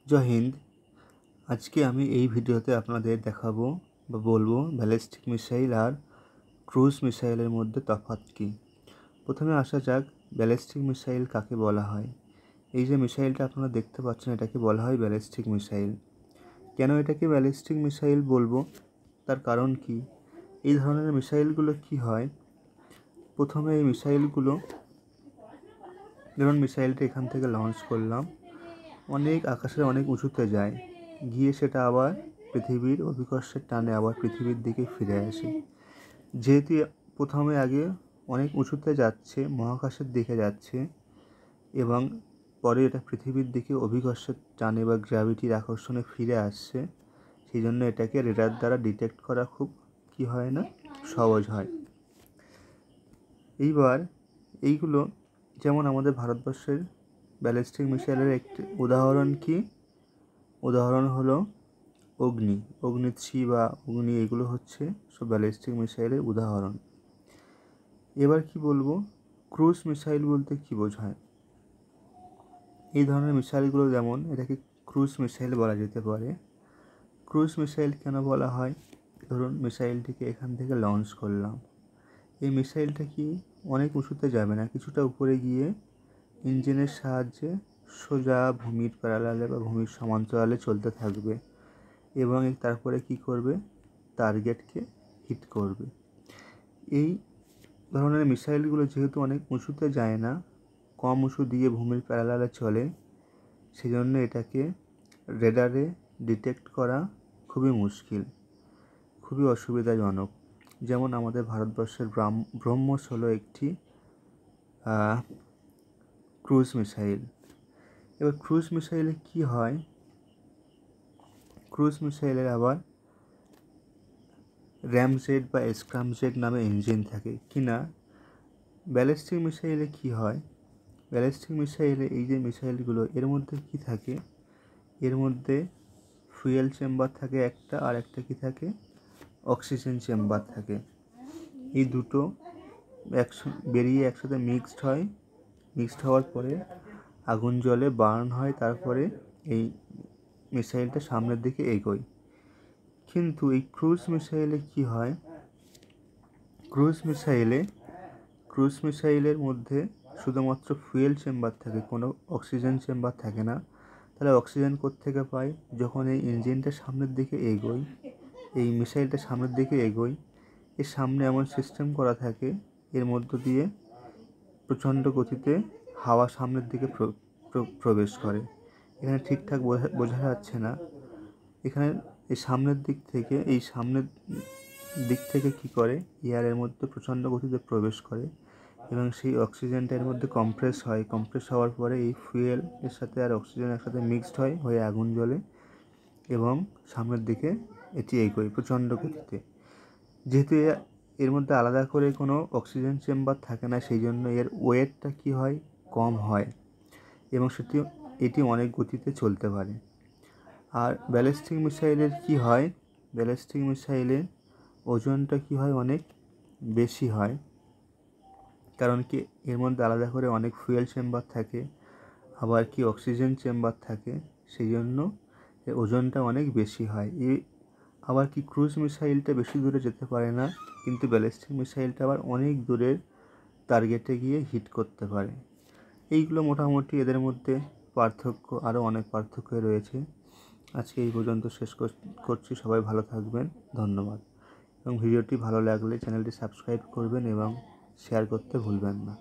জয় হিন্দ। আজকে আমি এই ভিডিওতে আপনাদের দেখাবো বা বলবো ব্যালিস্টিক মিসাইল আর ক্রুজ মিসাইলের মধ্যে তফাৎ কী। প্রথমে আসা যাক ব্যালিস্টিক মিসাইল কাকে বলা হয়। এই যে মিসাইলটা আপনারা দেখতে পাচ্ছেন এটাকে বলা হয় ব্যালিস্টিক মিসাইল। কেন এটাকে ব্যালিস্টিক মিসাইল বলবো, তার কারণ কি? এই ধরনের মিসাইলগুলো কি হয়, প্রথমে এই মিসাইলগুলো যেমন মিসাইলটা এখান থেকে লঞ্চ করলাম, অনেক আকাশে অনেক উঁচুতে যায়, গিয়ে সেটা আবার পৃথিবীর অভিকর্ষের টানে আবার পৃথিবীর দিকে ফিরে আসে। যেহেতু প্রথমে আগে অনেক উঁচুতে যাচ্ছে, মহাকাশের দিকে যাচ্ছে, এবং পরে এটা পৃথিবীর দিকে অভিকর্ষের টানে বা গ্র্যাভিটির আকর্ষণে ফিরে আসছে, সেই জন্য এটাকে রেডার দ্বারা ডিটেক্ট করা খুব হয় না, সহজ হয়। এইবার এইগুলো যেমন আমাদের ভারতবর্ষের ব্যালিস্টিক মিসাইলের একটি উদাহরণ কি? উদাহরণ হলো অগ্নি-3 বা অগ্নি, এগুলো হচ্ছে সব ব্যালিস্টিক মিসাইলের উদাহরণ। এবার কি বলবো, ক্রুজ মিসাইল বলতে কি বোঝায়। এই ধরনের মিসাইলগুলো যেমন এটাকে ক্রুজ মিসাইল বলা যেতে পারে। ক্রুজ মিসাইল কেন বলা হয়? ধরুন মিসাইলটিকে এখান থেকে লঞ্চ করলাম, এই মিসাইলটা কি অনেক উঁচুতে যাবে না, কিছুটা উপরে গিয়ে ইঞ্জিনের সাহায্যে সোজা ভূমির প্যারালালে বা ভূমির সমান্তরালে চলতে থাকবে এবং তারপরে কি করবে, টার্গেটকে হিট করবে। এই ধরনের মিসাইলগুলো যেহেতু অনেক উঁচুতে যায় না, কম উঁচু দিয়ে ভূমির প্যারালালে চলে, সেই জন্য এটাকে রেডারে ডিটেক্ট করা খুবই মুশকিল, খুবই অসুবিধাজনক। যেমন আমাদের ভারতবর্ষের ব্রহ্মস হলো একটি ক্রুজ মিসাইল। এবার ক্রুজ মিসাইলে কি হয়, ক্রুজ মিসাইলের আবার র্যামজেট বা স্ক্রামজেট নামে ইঞ্জিন থাকে কিনা। ব্যালিস্টিক মিসাইলে কি হয়, ব্যালিস্টিক মিসাইলে এই যে মিসাইলগুলো, এর মধ্যে কি থাকে, এর মধ্যে ফুয়েল চেম্বার থাকে একটা, আর একটা কি থাকে, অক্সিজেন চেম্বার থাকে। এই দুটো বেরিয়ে একসাথে মিক্সড হওয়ার পরে আগুন জ্বলে, বার্ন হয়, তারপরে এই মিসাইলটা সামনের দিকে এগোয়। কিন্তু এই ক্রুজ মিসাইলে কি হয়, ক্রুজ মিসাইলের মধ্যে শুধুমাত্র ফুয়েল চেম্বার থাকে, কোনো অক্সিজেন চেম্বার থাকে না। তাহলে অক্সিজেন কোত্থেকে পায়? যখন এই ইঞ্জিনটা সামনের দিকে এগোয়, এই মিসাইলটা সামনের দিকে এগোয়, এর সামনে এমন সিস্টেম করা থাকে, এর মধ্য দিয়ে প্রচণ্ড গতিতে হাওয়া সামনের দিকে প্রবেশ করে। এখানে ঠিকঠাক বোঝা যাচ্ছে না, এখানে এই সামনের দিক থেকে কি করে, এয়ারের মধ্যে প্রচণ্ড গতিতে প্রবেশ করে এবং সেই অক্সিজেনটা এর মধ্যে কম্প্রেস হওয়ার পরে এই ফুয়েল এর সাথে আর অক্সিজেন একসাথে মিক্সড হয়ে আগুন জ্বলে এবং সামনের দিকে এটি এগোয় প্রচণ্ড গতিতে। যেহেতু এর মধ্যে আলাদা করে কোনো অক্সিজেন চেম্বার থাকে না, সেই জন্য এর ওয়েটটা কি হয়, কম হয় এবং এটি অনেক গতিতে চলতে পারে। আর ব্যালিস্টিক মিসাইলের কি হয়, ব্যালিস্টিক মিসাইলের ওজনটা কি হয়, অনেক বেশি হয়। কারণ কি, এর মধ্যে আলাদা করে অনেক ফুয়েল চেম্বার থাকে, আবার কি অক্সিজেন চেম্বার থাকে, সেই জন্য এর ওজনটা অনেক বেশি হয়। আবার কি ক্রুজ মিসাইলটা বেশি দূরে যেতে পারে না, কিন্তু ব্যালিস্টিক মিসাইলটা আবার অনেক দূরের টার্গেটে গিয়ে হিট করতে পারে। এইগুলো মোটামুটি এদের মধ্যে পার্থক্য, আরও অনেক পার্থক্য রয়েছে। আজকে এই পর্যন্ত শেষ করছি। সবাই ভালো থাকবেন, ধন্যবাদ। এবং ভিডিওটি ভালো লাগলে চ্যানেলটি সাবস্ক্রাইব করবেন এবং শেয়ার করতে ভুলবেন না।